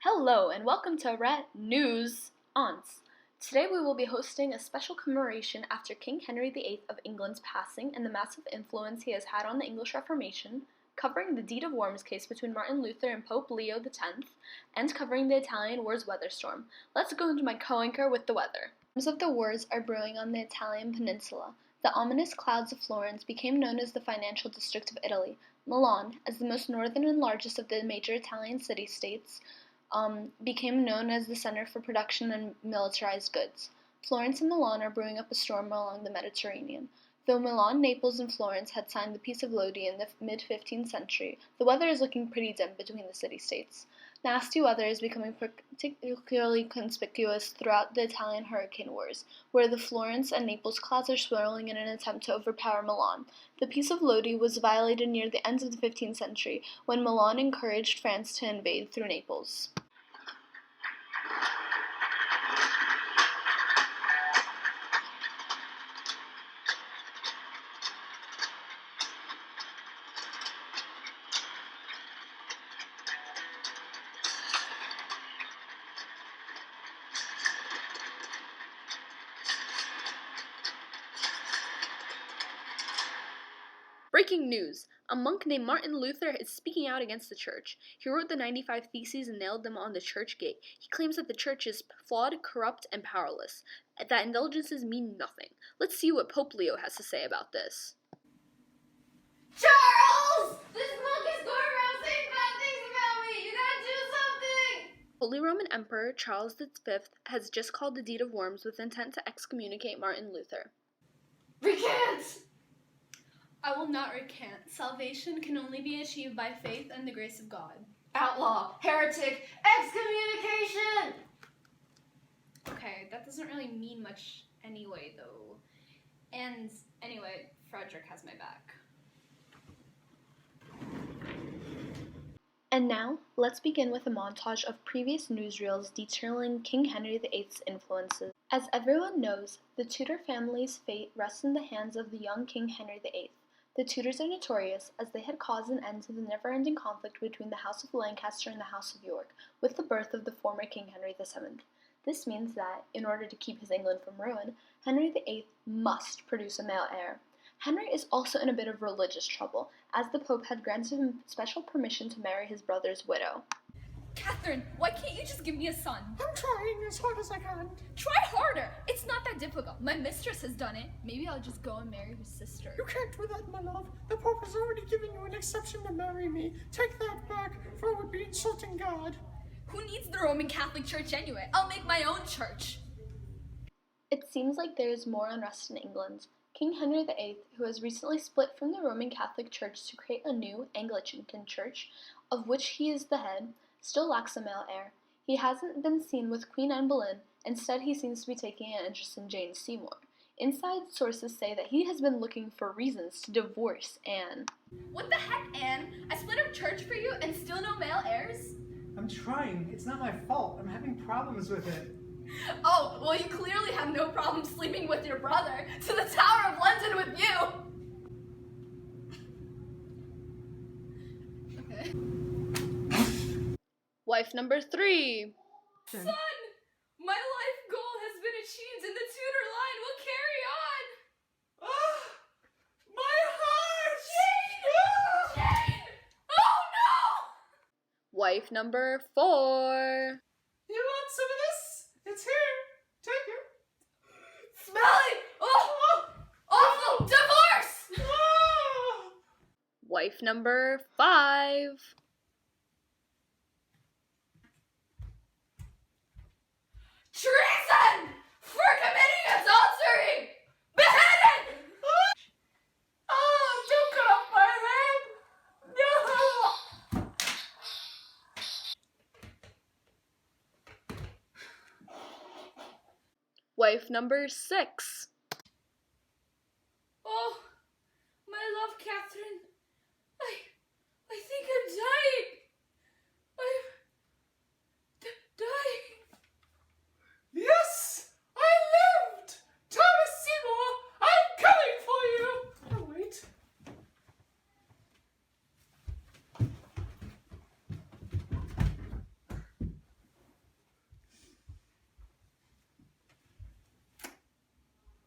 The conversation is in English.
Hello and welcome to Euro Newscast. Today we will be hosting a special commemoration after King Henry VIII of England's passing and the massive influence he has had on the English Reformation, covering the Deed of Worms case between Martin Luther and Pope Leo X, and covering the Italian Wars weather storm. Let's go into my co-anchor with the weather. Storms of the wars are brewing on the Italian peninsula. The ominous clouds of Florence became known as the financial district of Italy. Milan, as the most northern and largest of the major Italian city-states, became known as the center for production and militarized goods. Florence and Milan are brewing up a storm along the Mediterranean. Though Milan, Naples, and Florence had signed the Peace of Lodi in the mid-15th century, the weather is looking pretty dim between the city-states. Nasty weather is becoming particularly conspicuous throughout the Italian hurricane wars, where the Florence and Naples clouds are swirling in an attempt to overpower Milan. The Peace of Lodi was violated near the end of the 15th century, when Milan encouraged France to invade through Naples. Breaking news! A monk named Martin Luther is speaking out against the church. He wrote the 95 Theses and nailed them on the church gate. He claims that the church is flawed, corrupt, and powerless, that indulgences mean nothing. Let's see what Pope Leo has to say about this. Charles! This monk is going around saying bad things about me! You gotta do something! Holy Roman Emperor Charles V has just called the Deed of Worms with intent to excommunicate Martin Luther. Recant! I will not recant. Salvation can only be achieved by faith and the grace of God. Outlaw! Heretic! Excommunication! Okay, that doesn't really mean much anyway, though. And anyway, Frederick has my back. And now, let's begin with a montage of previous newsreels detailing King Henry VIII's influences. As everyone knows, the Tudor family's fate rests in the hands of the young King Henry VIII. The Tudors are notorious, as they had caused an end to the never-ending conflict between the House of Lancaster and the House of York, with the birth of the former King Henry VII. This means that, in order to keep his England from ruin, Henry VIII must produce a male heir. Henry is also in a bit of religious trouble, as the Pope had granted him special permission to marry his brother's widow. Catherine, why can't you just give me a son? I'm trying as hard as I can. Try harder! It's not that difficult. My mistress has done it. Maybe I'll just go and marry her sister. You can't do that, my love. The Pope has already given you an exception to marry me. Take that back, for it would be insulting God. Who needs the Roman Catholic Church anyway? I'll make my own church. It seems like there is more unrest in England. King Henry VIII, who has recently split from the Roman Catholic Church to create a new Anglican church, of which he is the head, still lacks a male heir. He hasn't been seen with Queen Anne Boleyn. Instead, he seems to be taking an interest in Jane Seymour. Inside sources say that he has been looking for reasons to divorce Anne. What the heck, Anne? I split up church for you and still no male heirs? I'm trying. It's not my fault. I'm having problems with it. Oh, well, you clearly have no problem sleeping with your brother. To the Tower of London with you! Okay. Wife number 3. Son! My life goal has been achieved and the Tudor line will carry on! My heart! Jane! Jane! Oh no! Wife number 4. You want some of this? It's here. Take it. Smelly! Oh! Awful! Divorce! Ah! Wife number 5. Treason! For committing adultery! Beheaded! Oh, don't cut off my head! No! Wife number 6.